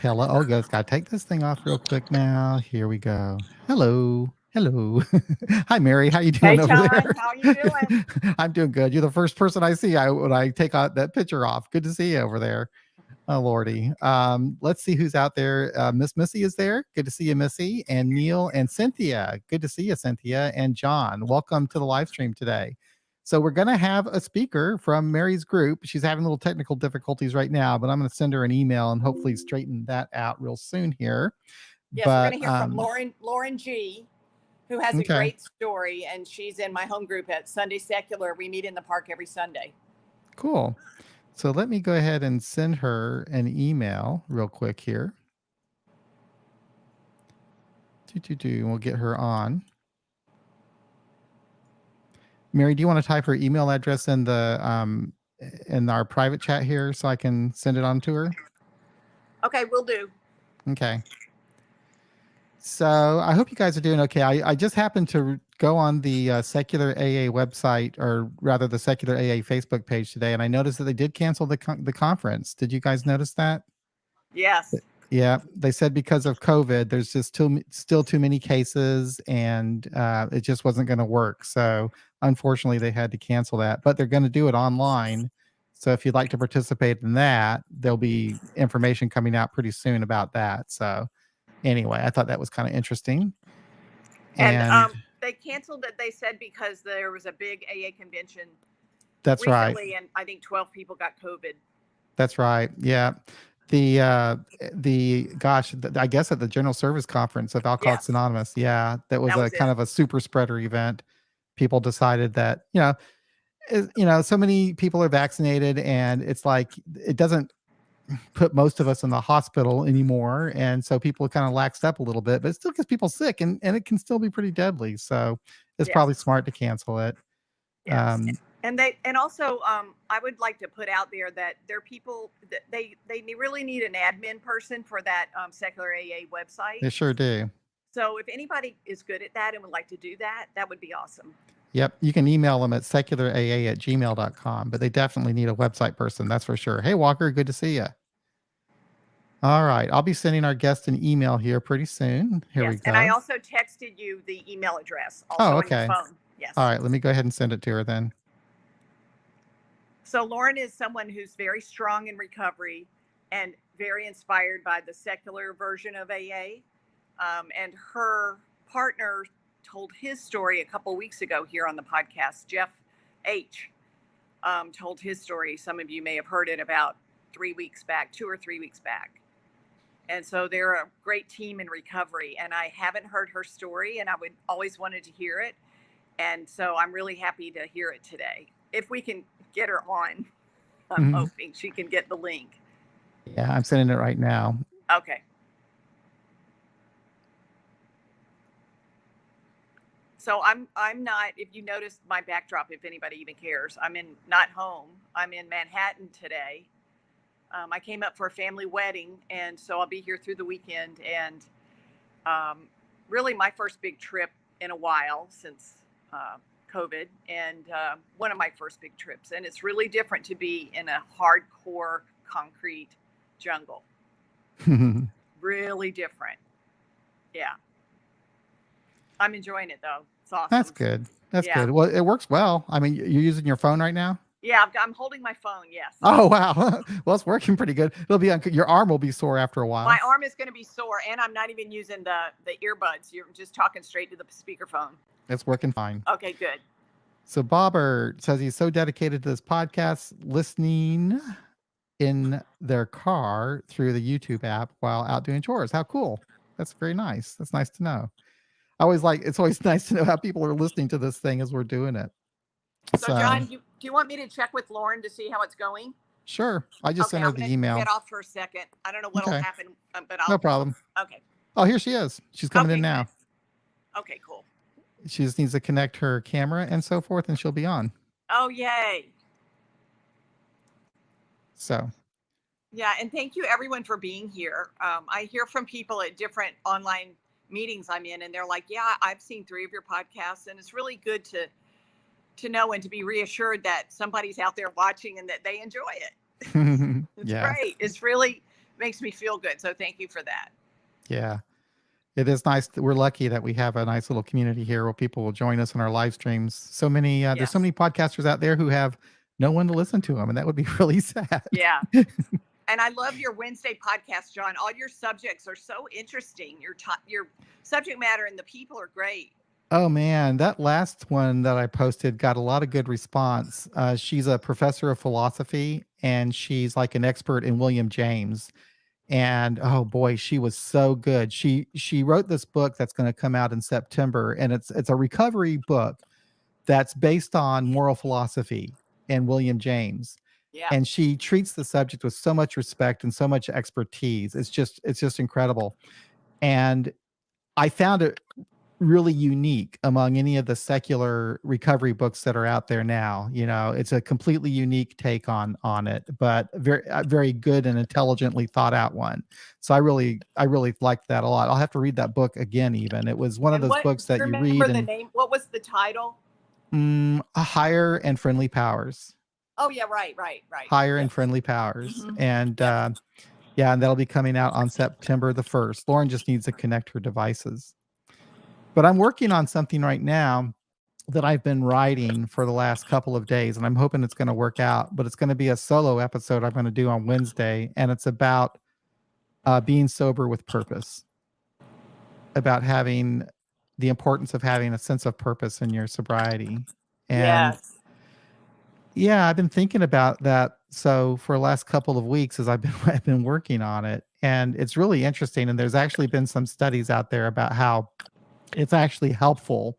Hello. Oh, guys, gotta take this thing off real quick now. Here we go. Hello. Hello. Hi, Mary. How you Hey, doing over John, there? how are you doing? I'm doing good. You're the first person I see when I take out that picture off. Good to see you over there. Oh, Lordy. Let's see who's out there. Miss Missy is there. Good to see you, Missy. And Neil and Cynthia. Good to see you, Cynthia. And John. Welcome to the live stream today. So we're going to have a speaker from Mary's group. She's having little technical difficulties right now, but I'm going to send her an email and hopefully straighten that out real soon here. Yes, we're going But to hear from Lauren G, who has a okay, great story, and she's in my home group at Sunday Secular. We meet in the park every Sunday. cool. So let me go ahead and send her an email real quick here. We'll get her on. Mary, do you want to type her email address in our private chat here so I can send it on to her? Okay, will do. Okay. So I hope you guys are doing okay. I just happened to go on the Secular AA website, or rather the Secular AA Facebook page today, and I noticed that they did cancel the conference. Did you guys notice that? Yes. Yeah, they said because of COVID, there's just still too many cases, and it just wasn't going to work. So unfortunately, they had to cancel that. But they're going to do it online. So if you'd like to participate in that, there'll be information coming out pretty soon about that. So anyway, I thought that was kind of interesting. And And they canceled it, they said, because there was a big AA convention that's recently, right. and I think 12 people got COVID. That's right. Yeah. I guess at the General Service Conference of Alcoholics Yes, Anonymous, yeah, that was a it. kind of a super spreader event. People decided that, so many people are vaccinated, and it's like it doesn't put most of us in the hospital anymore, and so people kind of laxed up a little bit, but it still gets people sick, and it can still be pretty deadly. So it's Yes. probably smart to cancel it. Yes. And also I would like to put out there that there are people that they really need an admin person for that Secular AA website. They sure do. So if anybody is good at that and would like to do that, that would be awesome. Yep. You can email them at seculara@gmail.com, but they definitely need a website person. That's for sure. Hey, Walker, good to see you. All right. I'll be sending our guest an email here pretty soon. Here we go. And I also texted you the email address also on your phone. Yes. All right. Let me go ahead and send it to her then. So Lauren is someone who's very strong in recovery and very inspired by the secular version of AA. And her partner told his story a couple weeks ago here on the podcast. Jeff H. Told his story. Some of you may have heard it about 2 or 3 weeks back. And so they're a great team in recovery. And I haven't heard her story, and I would always wanted to hear it. And so I'm really happy to hear it today. If we can get her on, I'm hoping she can get the link. Yeah, I'm sending it right now. Okay. So I'm not, if you noticed my backdrop, if anybody even cares, I'm not home. I'm in Manhattan today. I came up for a family wedding, and so I'll be here through the weekend. And really my first big trip in a while since COVID, and one of my first big trips. And it's really different to be in a hardcore concrete jungle. Really different. Yeah. I'm enjoying it though. It's awesome. That's good. That's good. Well, it works well. I mean, you're using your phone right now? Yeah, I'm holding my phone. Yes. Oh, wow. Well, it's working pretty good. It'll be your arm will be sore after a while. My arm is going to be sore, and I'm not even using the earbuds. You're just talking straight to the speakerphone. It's working fine. Okay, good. So Bobber says he's so dedicated to this podcast, listening in their car through the YouTube app while out doing chores. How cool. That's very nice. That's nice to know. It's always nice to know how people are listening to this thing as we're doing it. So John, do you want me to check with Lauren to see how it's going? Sure. I just sent her the email. Get off for a second. I don't know what'll happen, but no problem. Okay. Oh, here she is. She's coming in now. Okay, cool. She just needs to connect her camera and so forth, and she'll be on. Oh, yay. So. Yeah, and thank you everyone for being here. I hear from people at different online meetings I'm in, and they're like, yeah, I've seen 3 of your podcasts, and it's really good to know and to be reassured that somebody's out there watching and that they enjoy it. It's great. It's really makes me feel good. So thank you for that. Yeah. It is nice. We're lucky that we have a nice little community here where people will join us in our live streams. So many, there's so Yes. many podcasters out there who have no one to listen to them, and that would be really sad. Yeah. And I love your Wednesday podcast, John. All your subjects are so interesting. Your subject matter and the people are great. Oh man, that last one that I posted got a lot of good response. She's a professor of philosophy, and she's like an expert in William James. And oh boy, she was so good. She wrote this book that's going to come out in September, and it's a recovery book that's based on moral philosophy and William James. Yeah. And she treats the subject with so much respect and so much expertise. It's just incredible. And I found it really unique among any of the secular recovery books that are out there now. You know, it's a completely unique take on it, but very good and intelligently thought out one. So I really liked that a lot. I'll have to read that book again. Even it was one of those books that you read the and name. What was the title? Higher and Friendly Powers. Oh yeah, right. Higher and Friendly Powers. And yeah, and that'll be coming out on September the 1st. Lauren just needs to connect her devices. But I'm working on something right now that I've been writing for the last couple of days, and I'm hoping it's going to work out. But it's going to be a solo episode I'm going to do on Wednesday, and it's about being sober with purpose, about having the importance of having a sense of purpose in your sobriety. And yeah, I've been thinking about that. So for the last couple of weeks, as I've been working on it, and it's really interesting. And there's actually been some studies out there about how it's actually helpful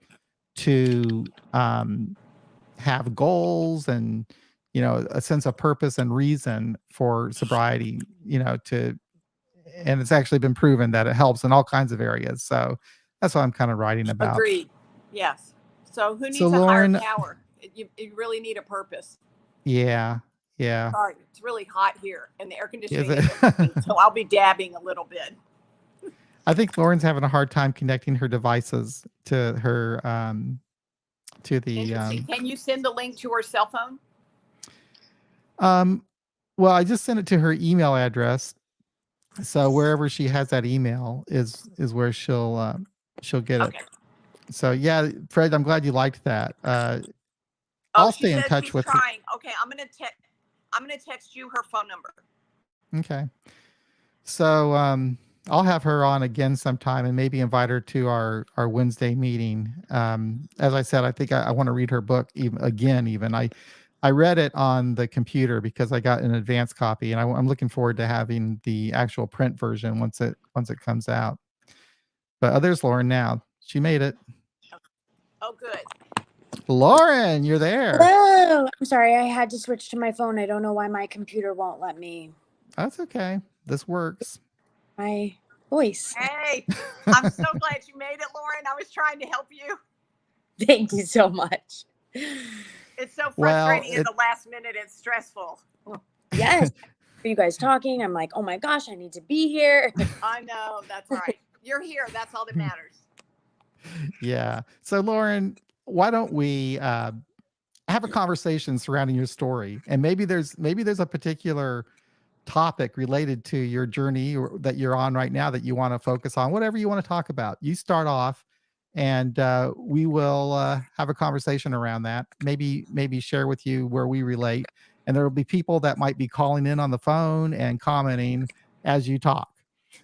to have goals and, you know, a sense of purpose and reason for sobriety, you know, and it's actually been proven that it helps in all kinds of areas. So that's what I'm kind of writing about. Agreed. Yes. So who needs Lauren, a higher power? You really need a purpose. Yeah. Sorry, it's really hot here and the air conditioning isn't working, so I'll be dabbing a little bit. I think Lauren's having a hard time connecting her devices to her to the Can you send the link to her cell phone? Well, I just sent it to her email address. So wherever she has that email is where she'll get it. So yeah, Fred, I'm glad you liked that. I'll stay in touch with trying. Okay, I'm gonna text you her phone number. Okay. So I'll have her on again sometime and maybe invite her to our Wednesday meeting. As I said, I think I want to read her book even. I read it on the computer because I got an advance copy, and I'm looking forward to having the actual print version once it comes out. But there's Lauren now. She made it. Oh, good. Lauren, you're there. Hello. I'm sorry, I had to switch to my phone. I don't know why my computer won't let me. That's okay. This works. My voice. Hey, I'm so glad you made it, Lauren. I was trying to help you. Thank you so much. It's so frustrating at the last minute. It's stressful. Yes. You guys talking? I'm like, oh my gosh, I need to be here. I know. That's right. You're here. That's all that matters. Yeah. So Lauren, why don't we have a conversation surrounding your story? And maybe there's a particular topic related to your journey that you're on right now that you want to focus on. Whatever you want to talk about, you start off, and we will have a conversation around that. Maybe share with you where we relate, and there will be people that might be calling in on the phone and commenting as you talk.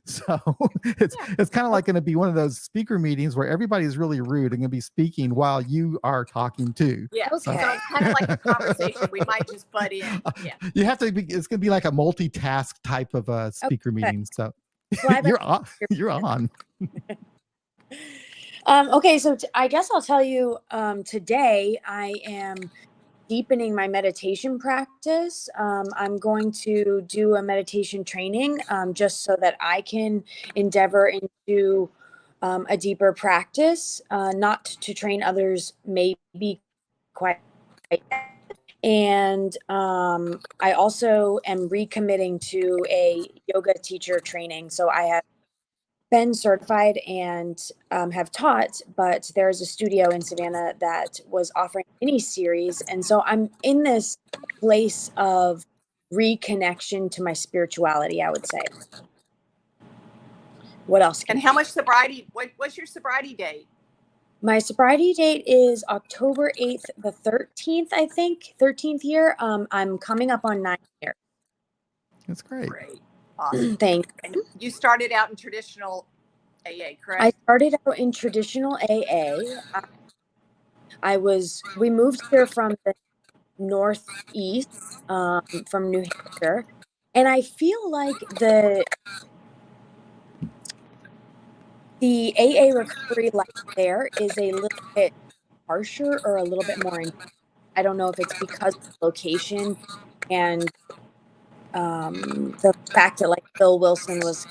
So it's kind of like going to be one of those speaker meetings where everybody's really rude and going to be speaking while you are talking too. Yeah. Okay. So it's kind of like a conversation. We might just butt in. Yeah. You have to be. It's going to be like a multitask type of a speaker meeting. So you're on. You're on. Okay, so I guess I'll tell you. Today I am deepening my meditation practice. I'm going to do a meditation training just so that I can endeavor into a deeper practice, not to train others, maybe quite. And I also am recommitting to a yoga teacher training. So I have been certified and have taught, but there's a studio in Savannah that was offering a mini series. And so I'm in this place of reconnection to my spirituality, I would say. What else? And how much sobriety? What's your sobriety date? My sobriety date is October 8th, the 13th, I think, 13th year. I'm coming up on 9 years. That's great. Great. Awesome. Thanks. And you started out in traditional AA, correct? I started out in traditional AA. We moved here from the Northeast, from New Hampshire. And I feel like the AA recovery life there is a little bit harsher or a little bit more intense. I don't know if it's because of the location and the fact that like Bill Wilson was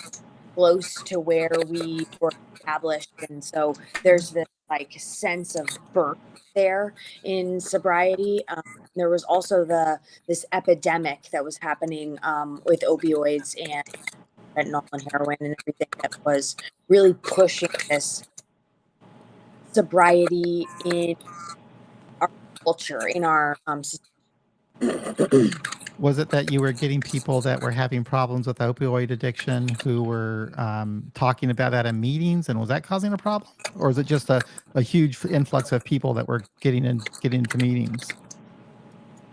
close to where we were established, and so there's this like sense of birth there in sobriety. There was also this epidemic that was happening with opioids and fentanyl and heroin and everything that was really pushing this sobriety in our culture, in our system. Was it that you were getting people that were having problems with opioid addiction who were talking about that in meetings, and was that causing a problem, or is it just a huge influx of people that were getting into meetings?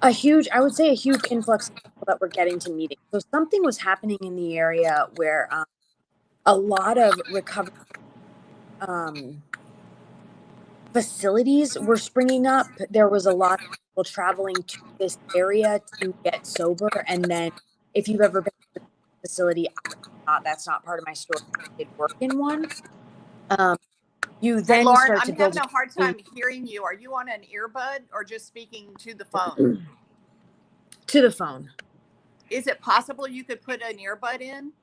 I would say a huge influx of people that were getting to meetings. So something was happening in the area where a lot of recovery facilities were springing up. There was a lot of people traveling to this area to get sober. And then if you've ever been to a facility, that's not part of my story. I did work in one. You then Lauren, start to I'm build having a hard time hearing you. Are you on an earbud or just speaking to the phone? To the phone. Is it possible you could put an earbud in?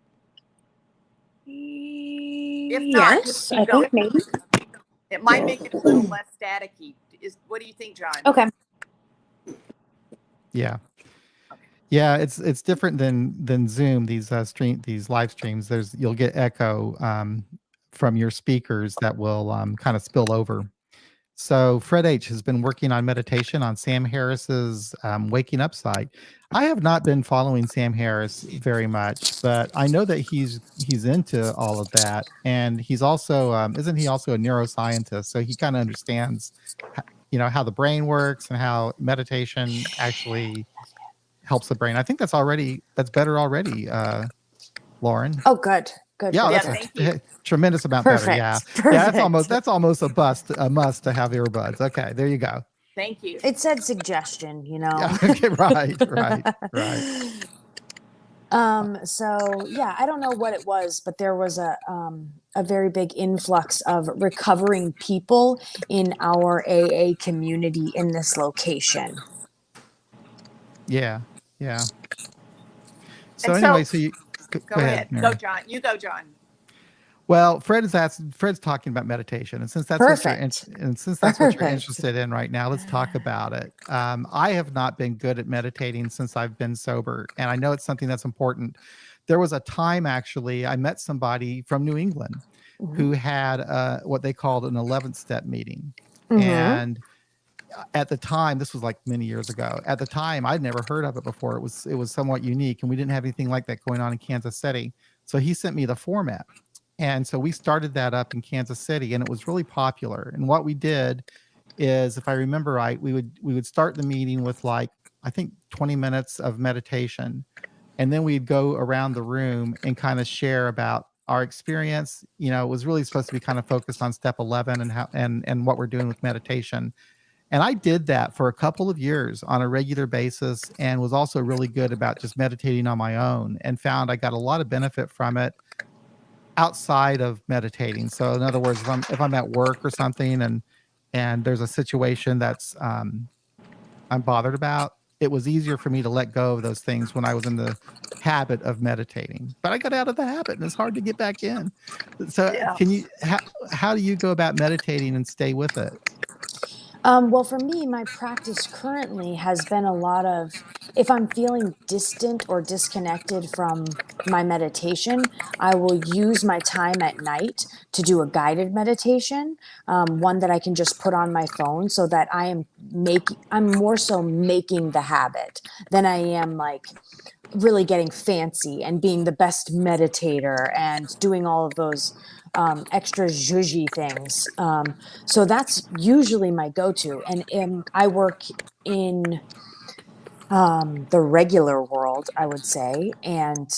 If not, Yes, I think maybe. It might make it a little less staticky. What do you think, John? Okay. Yeah. Yeah, it's different than Zoom. These live streams. You'll get echo from your speakers that will kind of spill over. So Fred H has been working on meditation on Sam Harris's Waking Up site. I have not been following Sam Harris very much, but I know that he's into all of that, and he's also isn't he also a neuroscientist? So he kind of understands, how the brain works and how meditation actually helps the brain. I think that's better already, Lauren. Oh, good. Yeah, that's thank you. a tremendous amount Perfect. better. Yeah. Perfect. Yeah, that's almost a must to have earbuds. Okay, there you go. Thank you. It said suggestion, Yeah, okay, right. So yeah, I don't know what it was, but there was a very big influx of recovering people in our AA community in this location. Yeah. So And anyway, so you go ahead. Mary. Go, John. You go, John. Well, Fred's talking about meditation, and since that's what you're interested in right now, let's talk about it. I have not been good at meditating since I've been sober, and I know it's something that's important. There was a time, actually, I met somebody from New England who had what they called an 11th step meeting, and at the time, this was like many years ago. At the time, I'd never heard of it before. It was somewhat unique, and we didn't have anything like that going on in Kansas City. So he sent me the format. And so we started that up in Kansas City, and it was really popular. And what we did is, if I remember right, we would start the meeting with like, I think 20 minutes of meditation. And then we'd go around the room and kind of share about our experience. It was really supposed to be kind of focused on step 11 and how and what we're doing with meditation. And I did that for a couple of years on a regular basis, and was also really good about just meditating on my own, and found I got a lot of benefit from it outside of meditating. So in other words, if I'm at work or something and there's a situation that's I'm bothered about, it was easier for me to let go of those things when I was in the habit of meditating. But I got out of the habit, and it's hard to get back in. So how do you go about meditating and stay with it? Well, for me, my practice currently has been a lot of if I'm feeling distant or disconnected from my meditation, I will use my time at night to do a guided meditation, one that I can just put on my phone so that I'm more so making the habit than I am like really getting fancy and being the best meditator and doing all of those extra zhuzhy things. So that's usually my go-to. And I work in the regular world, I would say, and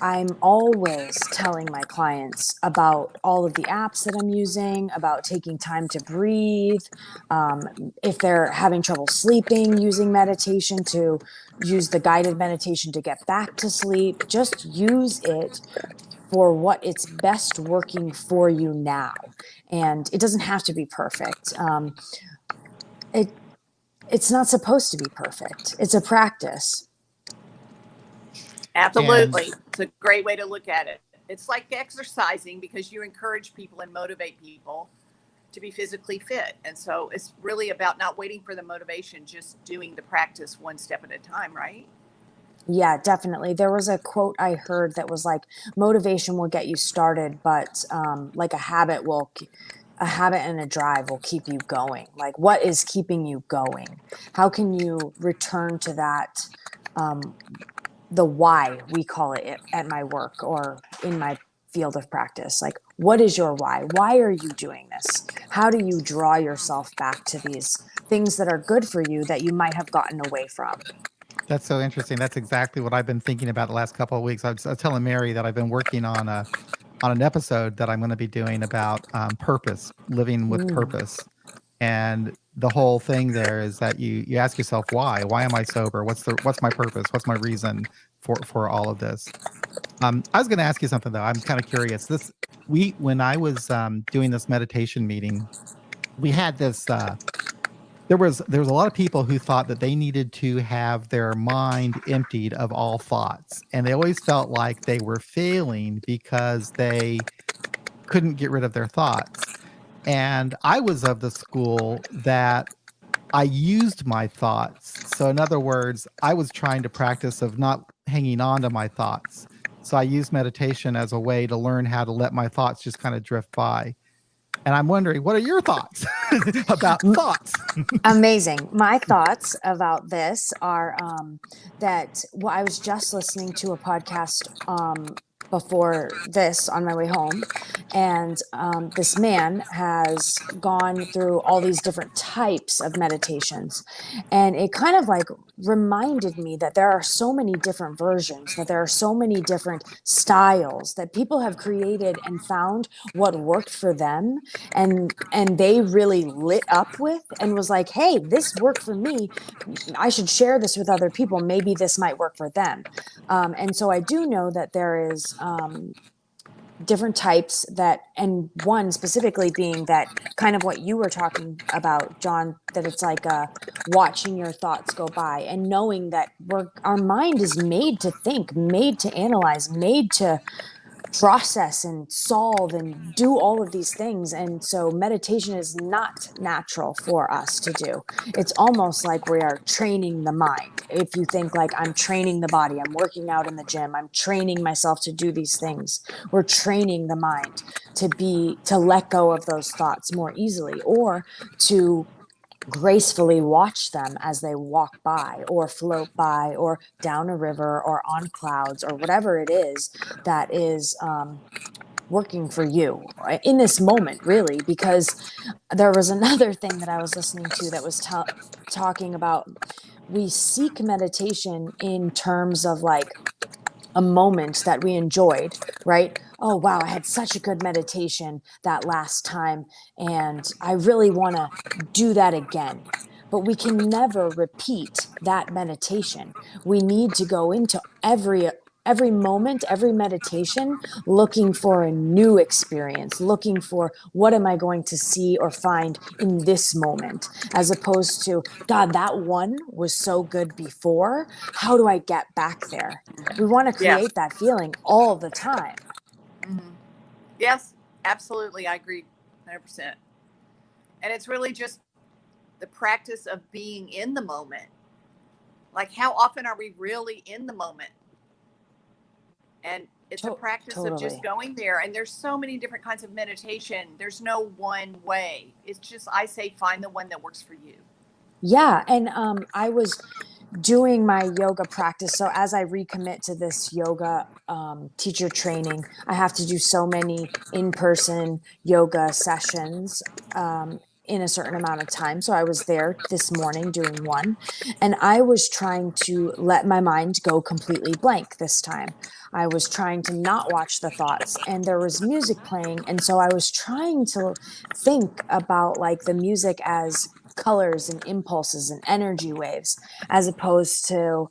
I'm always telling my clients about all of the apps that I'm using, about taking time to breathe. Um, if they're having trouble sleeping, using meditation to use the guided meditation to get back to sleep. Just use it for what it's best working for you now. And it doesn't have to be perfect. It it's not supposed to be perfect. It's a practice. Absolutely. And It's a great way to look at it. It's like exercising because you encourage people and motivate people to be physically fit. And so it's really about not waiting for the motivation, just doing the practice one step at a time, right? Yeah, definitely. There was a quote I heard that was like, motivation will get you started, but like a habit and a drive will keep you going. Like, what is keeping you going? How can you return to that? Um, the why, we call it at my work or in my field of practice. Like, what is your why? Why are you doing this? How do you draw yourself back to these things that are good for you that you might have gotten away from? that's so interesting. That's exactly what I've been thinking about the last couple of weeks. I was telling Mary that I've been working on an episode that I'm going to be doing about purpose, living with Mm. purpose. And the whole thing there is that you ask yourself why? Why am I sober? What's my purpose? What's my reason for all of this? I was going to ask you something though. I'm kind of curious. This we when I was doing this meditation meeting, we had this. There was a lot of people who thought that they needed to have their mind emptied of all thoughts, and they always felt like they were failing because they couldn't get rid of their thoughts. And I was of the school that I used my thoughts. So in other words, I was trying to practice of not hanging on to my thoughts. So I used meditation as a way to learn how to let my thoughts just kind of drift by. And I'm wondering, what are your thoughts about thoughts? Amazing. My thoughts about this are that well, I was just listening to a podcast before this on my way home, and this man has gone through all these different types of meditations, and it kind of like reminded me that there are so many different versions, that there are so many different styles that people have created and found what worked for them and they really lit up with and was like, hey, this worked for me, I should share this with other people, maybe this might work for them. And so I do know that there is different types that, and one specifically being that kind of what you were talking about, John, that it's like watching your thoughts go by and knowing that our mind is made to think, made to analyze, made to process and solve and do all of these things. And so meditation is not natural for us to do. It's almost like we are training the mind. If you think like I'm training the body, I'm working out in the gym, I'm training myself to do these things. We're training the mind to let go of those thoughts more easily or to gracefully watch them as they walk by or float by or down a river or on clouds or whatever it is that is working for you in this moment, really. Because there was another thing that I was listening to that was talking about we seek meditation in terms of like a moment that we enjoyed, right? Oh, wow, I had such a good meditation that last time, and I really want to do that again. But we can never repeat that meditation. We need to go into every moment, every meditation, looking for a new experience, looking for what am I going to see or find in this moment, as opposed to, God, that one was so good before. How do I get back there? We want to Yes. create that feeling all the time. Mm-hmm. Yes, absolutely. I agree 100%. And it's really just the practice of being in the moment. Like, how often are we really in the moment? And it's a practice of just going there. And there's so many different kinds of meditation. There's no one way. It's just, I say, find the one that works for you. Yeah. And I was doing my yoga practice. So as I recommit to this yoga teacher training, I have to do so many in-person yoga sessions in a certain amount of time. So I was there this morning doing one, and I was trying to let my mind go completely blank this time. I was trying to not watch the thoughts, and there was music playing. And so I was trying to think about like the music as colors and impulses and energy waves, as opposed to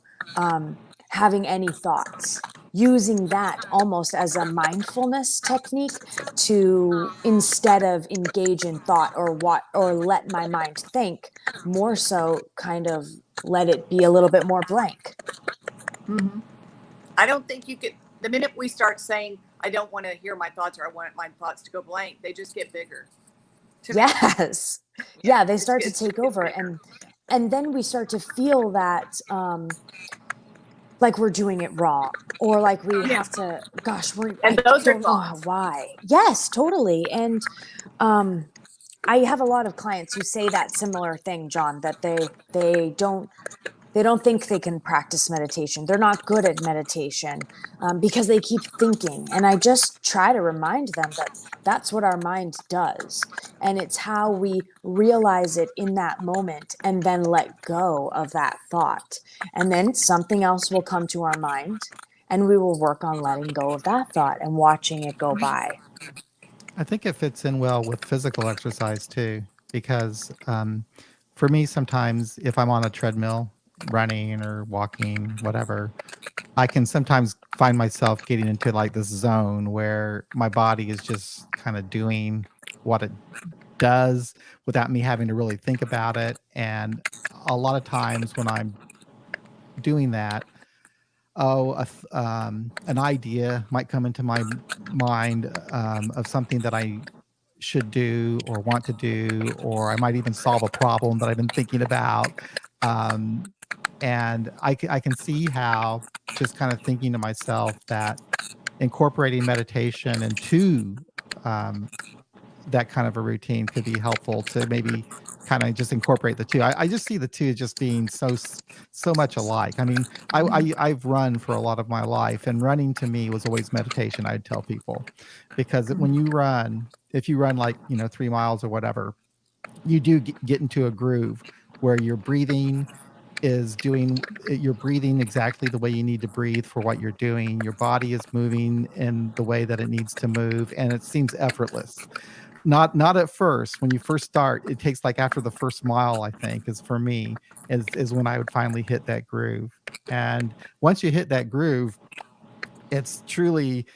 having any thoughts, using that almost as a mindfulness technique to, instead of engage in thought or what, or let my mind think, more so kind of let it be a little bit more blank. Mm-hmm. I don't think you could, the minute we start saying, I don't want to hear my thoughts, or I want my thoughts to go blank, they just get bigger. Yes. Yeah, they start to take over. And then we start to feel that like we're doing it wrong, or like we have to, gosh, I don't know why. Yes, totally. And I have a lot of clients who say that similar thing, John, that they don't think they can practice meditation. They're not good at meditation because they keep thinking. And I just try to remind them that that's what our mind does. And it's how we realize it in that moment and then let go of that thought. And then something else will come to our mind, and we will work on letting go of that thought and watching it go by. I think it fits in well with physical exercise too, because for me, sometimes if I'm on a treadmill, running or walking, whatever, I can sometimes find myself getting into like this zone where my body is just kind of doing what it does without me having to really think about it. And a lot of times when I'm doing that, an idea might come into my mind of something that I should do or want to do, or I might even solve a problem that I've been thinking about. And I can see how, just kind of thinking to myself, that incorporating meditation into that kind of a routine could be helpful to maybe kind of just incorporate the two. I just see the two just being so much alike. I mean, I've run for a lot of my life, and running to me was always meditation. I'd tell people, because when you run, if you run like 3 miles or whatever, you do get into a groove where you're breathing exactly the way you need to breathe for what you're doing. Your body is moving in the way that it needs to move, and it seems effortless. Not at first. When you first start, it takes like after the first mile, I think, is for me, is when I would finally hit that groove. And once you hit that groove, it's truly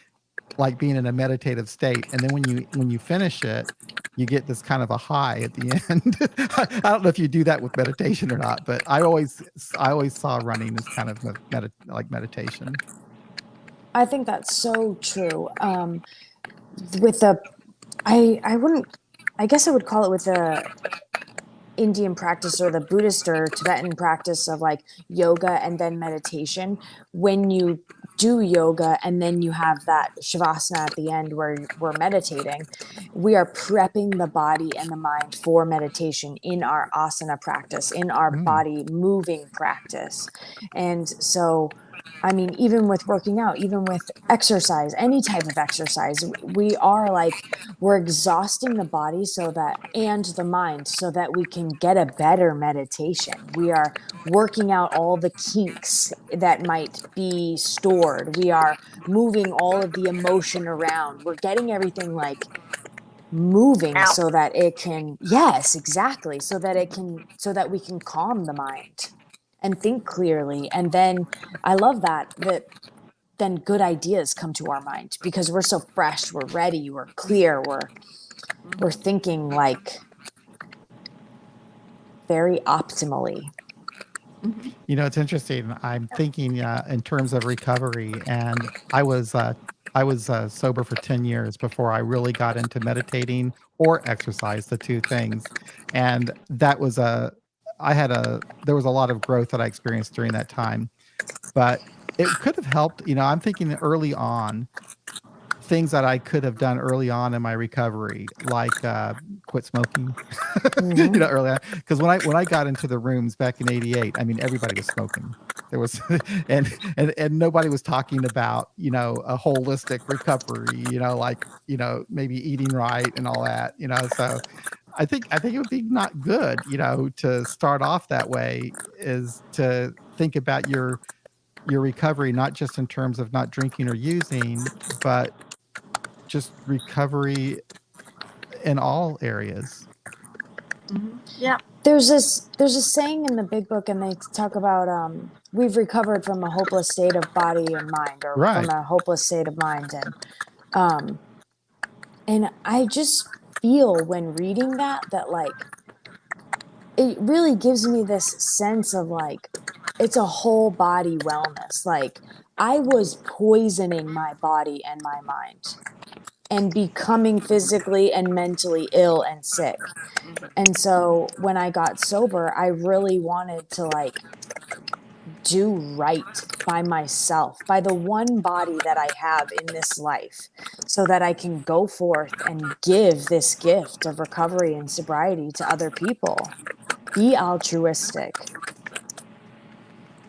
like being in a meditative state. And then when you finish it, you get this kind of a high at the end. I don't know if you do that with meditation or not, but I always saw running as kind of like meditation. I think that's so true. With the, I guess I would call it, with the Indian practice or the Buddhist or Tibetan practice of like yoga and then meditation. When you do yoga and then you have that shavasana at the end where we're meditating, we are prepping the body and the mind for meditation in our asana practice, in our body moving practice. And so, I mean, even with working out, even with exercise, any type of exercise, we're exhausting the body and the mind so that we can get a better meditation. We are working out all the kinks that might be stored. We are moving all of the emotion around. We're getting everything like moving so that it can, yes, exactly. So that we can calm the mind and think clearly. And then I love that then good ideas come to our mind because we're so fresh, we're ready, we're clear, we're thinking like very optimally. It's interesting. I'm thinking in terms of recovery, and I was I was sober for 10 years before I really got into meditating or exercise, the two things. And that was there was a lot of growth that I experienced during that time, but it could have helped. I'm thinking early on, things that I could have done early on in my recovery, like quit smoking, Mm-hmm. early on. Because when I got into the rooms back in '88, I mean, everybody was smoking. There was, and nobody was talking about a holistic recovery, like maybe eating right and all that, So I think it would be not good, to start off that way, is to think about your recovery, not just in terms of not drinking or using, but just recovery in all areas. Yeah. There's a saying in the big book, and they talk about we've recovered from a hopeless state of body and mind, or from Right. a hopeless state of mind, um and I just feel when reading that like it really gives me this sense of like it's a whole body wellness. Like I was poisoning my body and my mind and becoming physically and mentally ill and sick. And so when I got sober, I really wanted to like do right by myself, by the one body that I have in this life, so that I can go forth and give this gift of recovery and sobriety to other people. Be altruistic.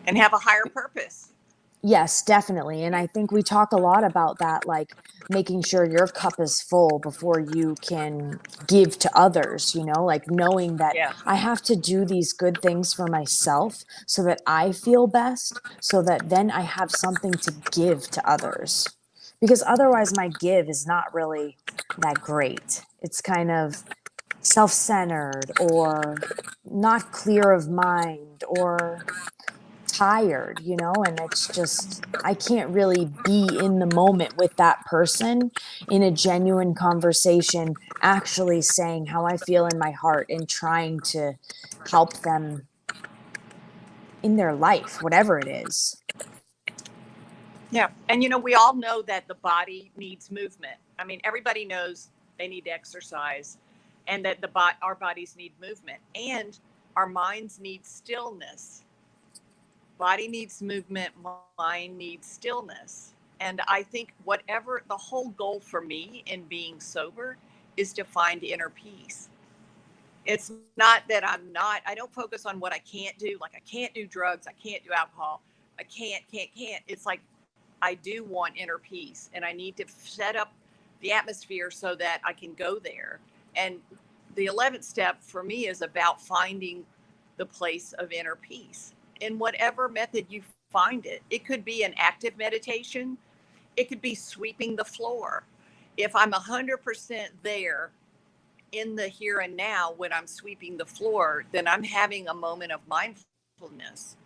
And have a higher purpose. Yes, definitely. And I think we talk a lot about that, like making sure your cup is full before you can give to others, like knowing that Yeah. I have to do these good things for myself so that I feel best, so that then I have something to give to others. Because otherwise, my give is not really that great. It's kind of self centered or not clear of mind or tired, and it's just, I can't really be in the moment with that person in a genuine conversation, actually saying how I feel in my heart and trying to help them in their life, whatever it is. Yeah. And we all know that the body needs movement. I mean, everybody knows they need to exercise, and that our bodies need movement, and our minds need stillness. Body needs movement, mind needs stillness. And I think whatever the whole goal for me in being sober is to find inner peace. It's not that I don't focus on what I can't do. Like I can't do drugs, I can't do alcohol, I can't. It's like I do want inner peace, and I need to set up the atmosphere so that I can go there. And the 11th step for me is about finding the place of inner peace in whatever method you find it. It could be an active meditation, it could be sweeping the floor. If I'm 100% there in the here and now when I'm sweeping the floor, then I'm having a moment of mindfulness.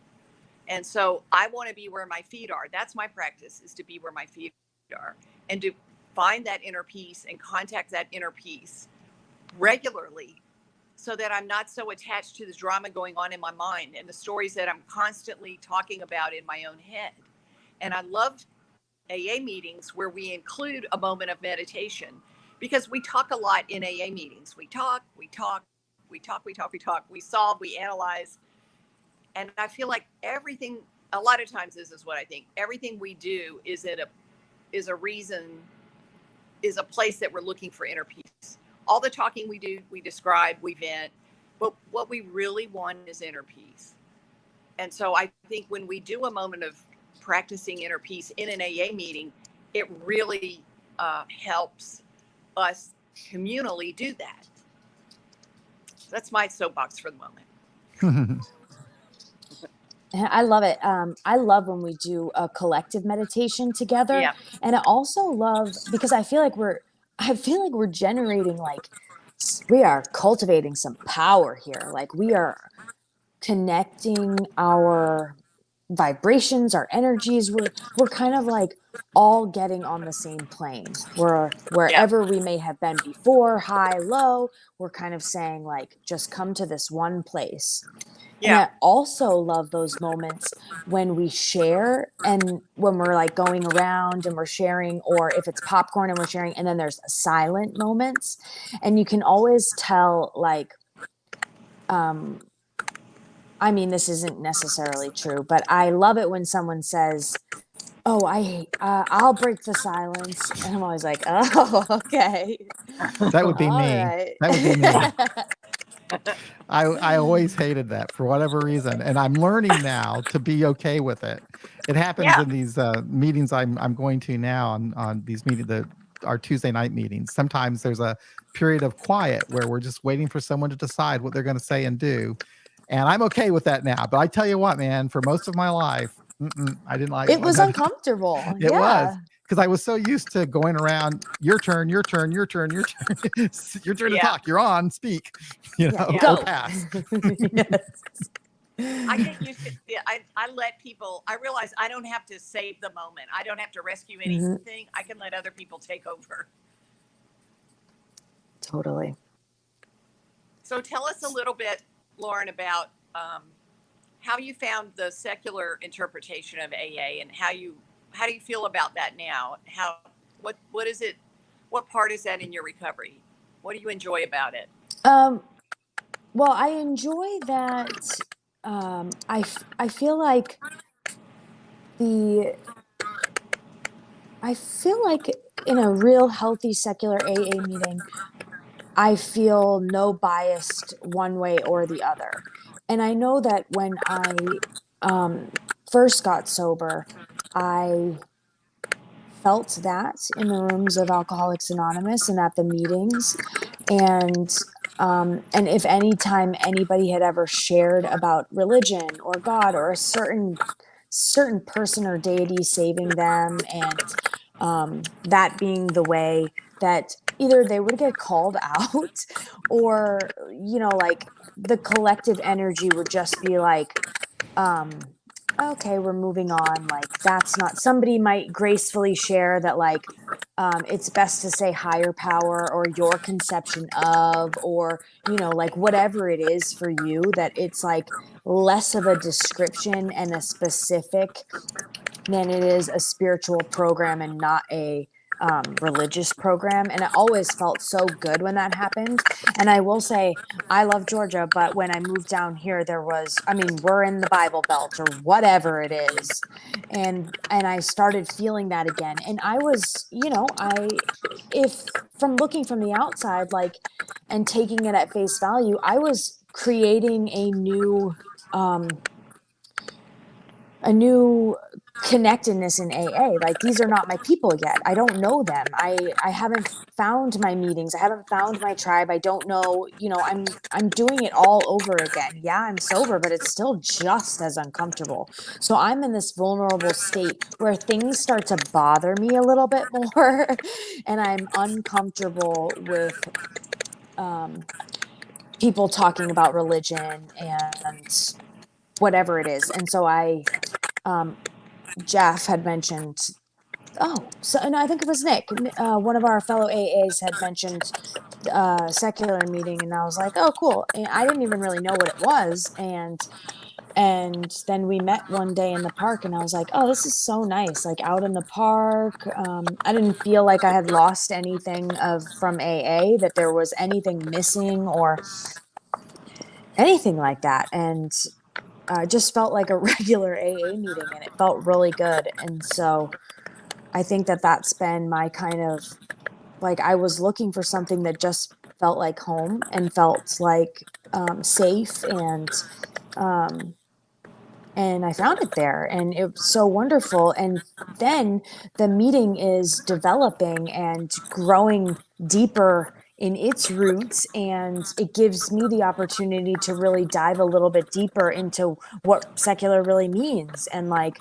And so I want to be where my feet are. That's my practice, is to be where my feet are, and to find that inner peace and contact that inner peace regularly, so that I'm not so attached to the drama going on in my mind and the stories that I'm constantly talking about in my own head. And I loved AA meetings where we include a moment of meditation, because we talk a lot in AA meetings. We talk, we solve, we analyze. And I feel like everything, a lot of times, this is what I think, everything we do is a reason, is a place that we're looking for inner peace. All the talking we do, we describe, we vent, but what we really want is inner peace. And so I think when we do a moment of practicing inner peace in an AA meeting, it really helps us communally do that. That's my soapbox for the moment. I love it. I love when we do a collective meditation together. Yeah. And I also love, because I feel like we're generating, like, we are cultivating some power here. Like we are connecting our vibrations, our energies. We're kind of like all getting on the same plane. We're Yeah. wherever we may have been before, high, low, we're kind of saying like, just come to this one place. And Yeah. I also love those moments when we share and when we're like going around and we're sharing, or if it's popcorn and we're sharing, and then there's silent moments. And you can always tell, like, I mean, this isn't necessarily true, but I love it when someone says, "Oh, I'll break the silence." And I'm always like, "Oh, okay. That would be All me. right." That would be me. I always hated that for whatever reason, and I'm learning now to be okay with it. It happens Yeah. in these meetings I'm going to now on these our Tuesday night meetings. Sometimes there's a period of quiet where we're just waiting for someone to decide what they're going to say and do, and I'm okay with that now. But I tell you what, man, for most of my life, I didn't like It when was that. uncomfortable. It was Yeah. because I was so used to going around. Your turn. Your turn. Your turn. Your turn. It's your turn to Yeah. talk. You're on. Speak. Yeah. Yeah. Or Go. pass. Yes. I get used to. Yeah, I let people. I realize I don't have to save the moment. I don't have to rescue Mhm. anything. I can let other people take over. Totally. So tell us a little bit, Lauren, about how you found the secular interpretation of AA, and how do you feel about that now? What is it? What part is that in your recovery? What do you enjoy about it? Um, well, I enjoy that. I feel like the I feel like in a real healthy secular AA meeting, I feel no biased one way or the other. And I know that when I first got sober, I felt that in the rooms of Alcoholics Anonymous and at the meetings. And if any time anybody had ever shared about religion or God or a certain person or deity saving them, and that being the way that either they would get called out, or like the collective energy would just be like, okay, we're moving on. Like, that's not, somebody might gracefully share that, like, it's best to say higher power or your conception of, or, like whatever it is for you, that it's like less of a description and a specific than it is a spiritual program and not a religious program. And it always felt so good when that happened. And I will say, I love Georgia, but when I moved down here, I mean, we're in the Bible Belt or whatever it is. And I started feeling that again. And I was, if from looking from the outside, like, and taking it at face value, I was creating a new connectedness in AA. Like, these are not my people yet. I don't know them. I haven't found my meetings. I haven't found my tribe. I don't know, I'm doing it all over again. Yeah, I'm sober, but it's still just as uncomfortable. So I'm in this vulnerable state where things start to bother me a little bit more and I'm uncomfortable with people talking about religion and whatever it is. And so Jeff had mentioned, so, and I think it was Nick, one of our fellow AAs had mentioned secular meeting, and I was like, oh, cool. And I didn't even really know what it was, and then we met one day in the park, and I was like, oh, this is so nice, like out in the park. I didn't feel like I had lost anything from AA, that there was anything missing or anything like that, and just felt like a regular AA meeting, and it felt really good. And so I think that that's been my kind of, like, I was looking for something that just felt like home and felt like safe, and I found it there, and it was so wonderful. And then the meeting is developing and growing deeper in its roots, and it gives me the opportunity to really dive a little bit deeper into what secular really means, and like,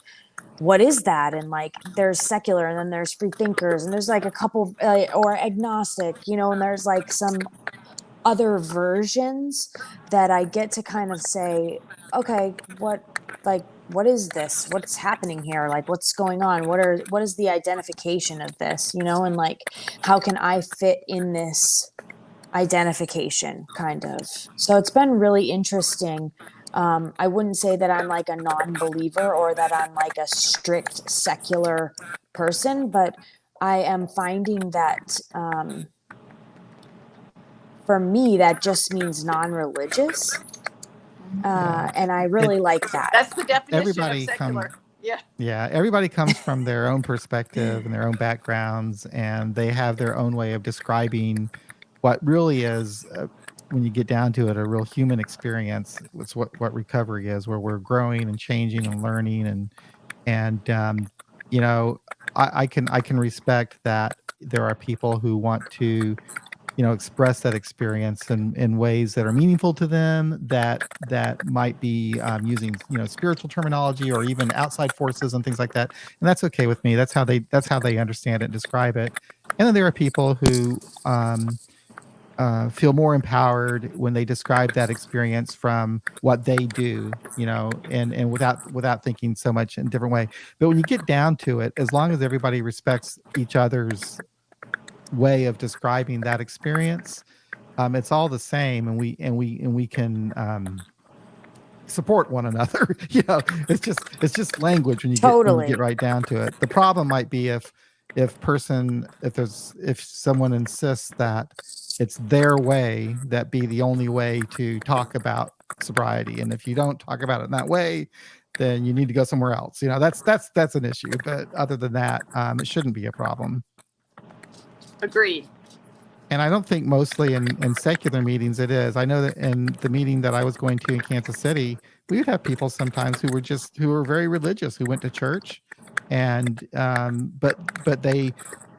what is that? And like, there's secular, and then there's free thinkers, and there's like a couple, or agnostic, and there's like some other versions that I get to kind of say, okay, what is this? What's happening here? Like, what's going on? What is the identification of this? And like, how can I fit in this identification, kind of? So it's been really interesting. I wouldn't say that I'm like a non-believer or that I'm like a strict secular person, but I am finding that for me, that just means non-religious. And I really like that. That's the definition of Everybody secular. Yeah, everybody comes from their own perspective and their own backgrounds, and they have their own way of describing what really is, when you get down to it, a real human experience. It's what recovery is, where we're growing and changing and learning, and you know, I can respect that there are people who want to, express that experience in ways that are meaningful to them, that might be, using, spiritual terminology or even outside forces and things like that. And that's okay with me. That's how they understand it and describe it. And then there are people who, feel more empowered when they describe that experience from what they do, and without thinking so much in a different way. But when you get down to it, as long as everybody respects each other's way of describing that experience, it's all the same, and we can, support one another. It's just language when you get Totally. right down to it. The problem might be if someone insists that it's their way that be the only way to talk about sobriety, and if you don't talk about it in that way, then you need to go somewhere else. That's an issue. But other than that, it shouldn't be a problem. Agreed. And I don't think mostly in secular meetings it is. I know that in the meeting that I was going to in Kansas City, we would have people sometimes who were very religious, who went to church, and but they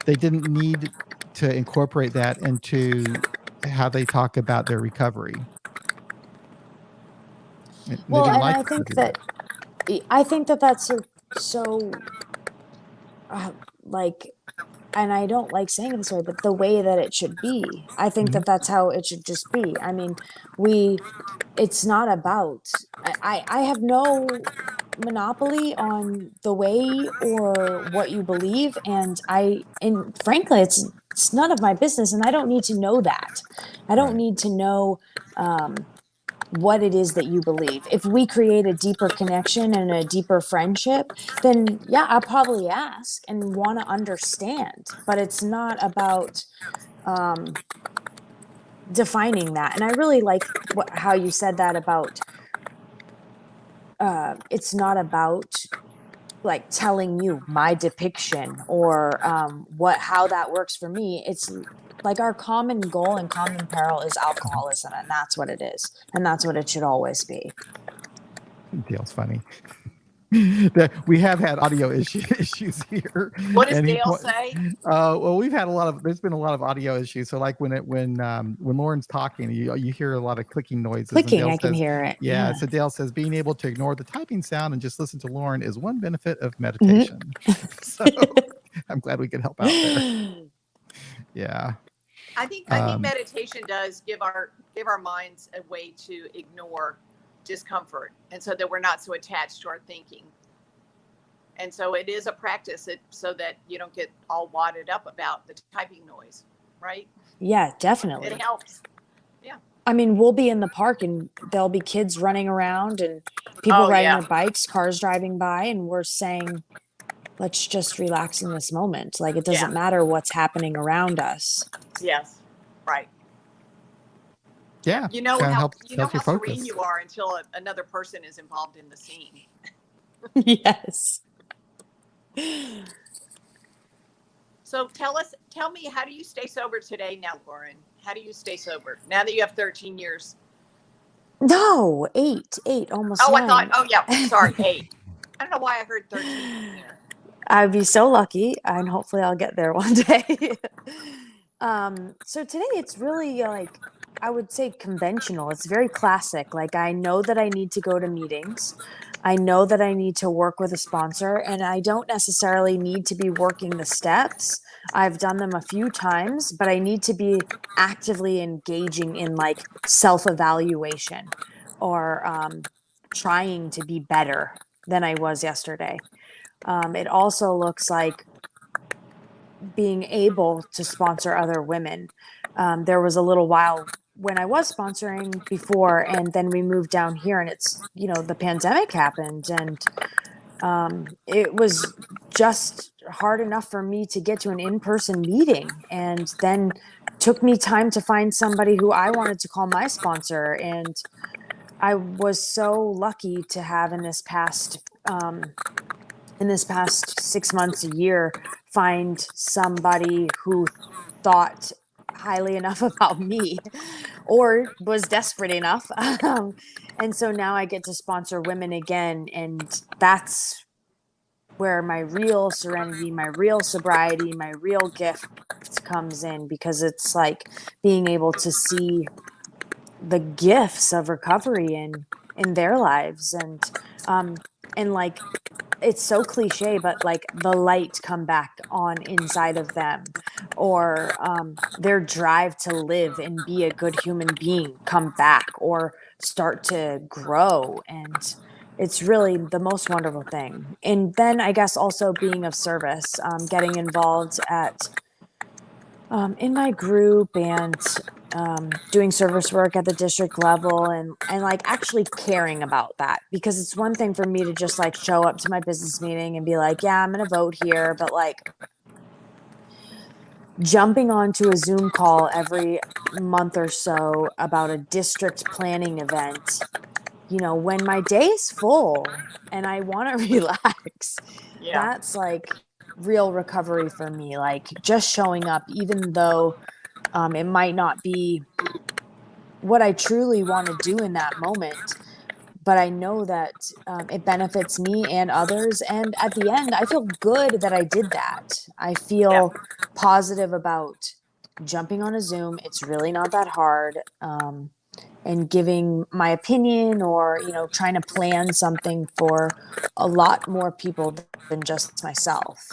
didn't need to incorporate that into how they talk about their recovery. Well, and I think that that's so like, and I don't like saying it this way, but the way that it should be. I think that that's how it should just be. I mean, it's not about, I have no monopoly on the way or what you believe. And frankly, it's none of my business. And I don't need to know that. I don't need to know, what it is that you believe. If we create a deeper connection and a deeper friendship, then yeah, I'll probably ask and want to understand. But it's not about defining that. And I really like how you said that about it's not about like telling you my depiction or how that works for me. It's like our common goal and common peril is alcoholism, and that's what it is, and that's what it should always be. Dale's funny. We have had audio issues here. What does Dale say? Well, there's been a lot of audio issues. So like when Lauren's talking, you hear a lot of clicking noises. Clicking, I can hear it. Yeah. So Dale says being able to ignore the typing sound and just listen to Lauren is one benefit of meditation. So I'm glad we could help out there. Yeah. I think meditation does give our minds a way to ignore discomfort, and so that we're not so attached to our thinking. And so it is a practice so that you don't get all wadded up about the typing noise, right? Yeah, definitely. It helps. Yeah. I mean, we'll be in the park and there'll be kids running around and people riding their bikes, cars driving by, and we're saying, let's just relax in this moment. Like, it doesn't matter what's happening around us. Yes. Right. Yeah. You know how serene you are until another person is involved in the scene. Yes. So tell me, how do you stay sober today now, Lauren? How do you stay sober now that you have 13 years? No, eight, almost 9. I thought, sorry, 8. I don't know why I heard 13 here. I'd be so lucky, and hopefully I'll get there one day. So today it's really like, I would say conventional. It's very classic. Like, I know that I need to go to meetings. I know that I need to work with a sponsor, and I don't necessarily need to be working the steps. I've done them a few times, but I need to be actively engaging in like self-evaluation or trying to be better than I was yesterday. It also looks like being able to sponsor other women. There was a little while when I was sponsoring before, and then we moved down here, and it's, the pandemic happened, and it was just hard enough for me to get to an in-person meeting, and then took me time to find somebody who I wanted to call my sponsor. And I was so lucky to have in this past 6 months, a year, find somebody who thought highly enough about me or was desperate enough. And so now I get to sponsor women again. And that's where my real serenity, my real sobriety, my real gift comes in, because it's like being able to see the gifts of recovery in their lives. And like, it's so cliche, but like the light come back on inside of them, or their drive to live and be a good human being come back or start to grow. And it's really the most wonderful thing. And then I guess also being of service, getting involved in my group, and doing service work at the district level, and like actually caring about that, because it's one thing for me to just like show up to my business meeting and be like, yeah, I'm going to vote here. But like jumping onto a Zoom call every month or so about a district planning event, when my day is full and I want to relax, that's like real recovery for me. Like just showing up, even though it might not be what I truly want to do in that moment, but I know that it benefits me and others. And at the end, I feel good that I did that. I feel positive about jumping on a Zoom. It's really not that hard. And giving my opinion, or, trying to plan something for a lot more people than just myself.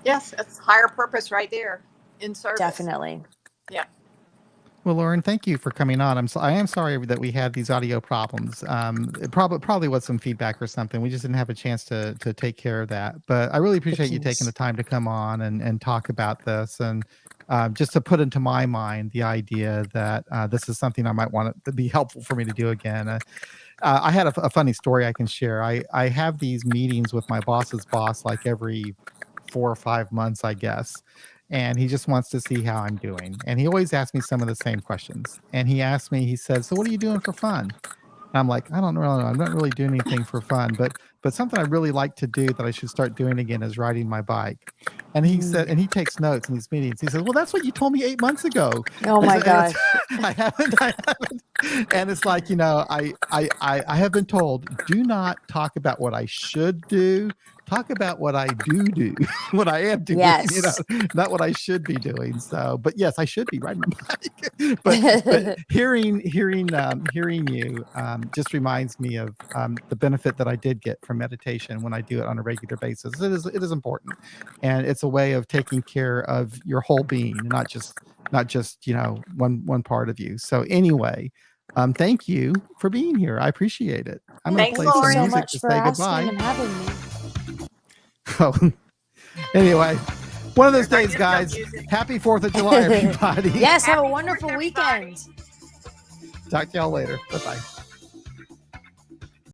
Yes, that's higher purpose right there in service. Definitely. Yeah. Well, Lauren, thank you for coming on. I am sorry that we had these audio problems. It probably was some feedback or something. We just didn't have a chance to take care of that. But I really appreciate you taking the time to come on and talk about this, and just to put into my mind the idea that this is something I might want it to be helpful for me to do again. I had a funny story I can share. I have these meetings with my boss's boss like every 4 or 5 months, I guess. And he just wants to see how I'm doing. And he always asks me some of the same questions. And he asked me, he said, so what are you doing for fun? And I'm like, I don't really know. I'm not really doing anything for fun, but something I really like to do that I should start doing again is riding my bike. And he said, and he takes notes in these meetings. He says, well, that's what you told me 8 months ago. Oh my gosh. I haven't. And it's like, I have been told, do not talk about what I should do. Talk about what I do, what I am doing, yes. Not what I should be doing. So, but yes, I should be riding my bike. but hearing you just reminds me of the benefit that I did get from meditation when I do it on a regular basis. It is important, and it's a way of taking care of your whole being, not just one part of you. So anyway. Thank you for being here. I appreciate it. I'm going to play some music to say goodbye. And having me. Oh, anyway, one of those days, guys. Happy 4th of July, everybody. Yes, have a wonderful weekend. Talk to y'all later. Bye-bye.